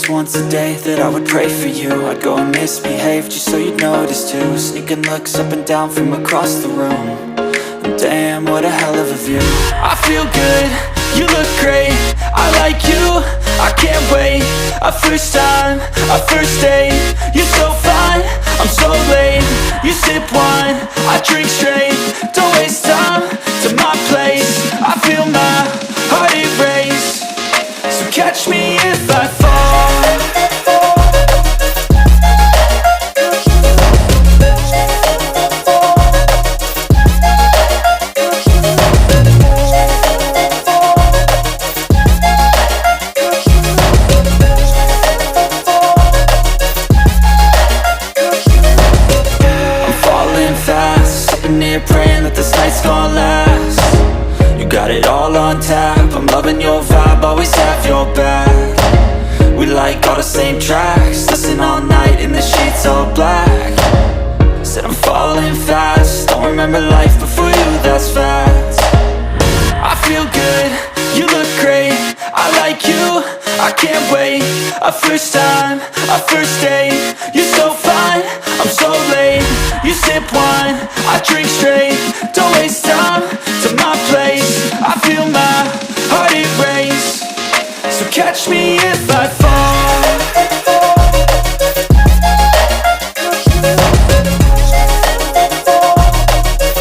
just once a day that I would pray for you. I'd go and misbehave just so you'd notice too. Sneaking looks up and down from across the room. And damn, what a hell of a view. I feel good, you look great, I like you, I can't wait. A first time, a first date, you're so fine, I'm so late. You sip wine, I drink straight, don't waste time to my place. I feel my heart erase, so catch me if I fall. Praying that this night's gonna last. You got it all on tap, I'm loving your vibe, always have your back. We like all the same tracks, listen all night in the sheets all black. Said I'm falling fast, don't remember life before you, that's fact. I feel good, you look great, I like you, I can't wait. A first time, a first date, you're so fine, I'm so late. You sip wine, I drink straight, don't waste time to my place. I feel my heart erase, so catch me if I fall.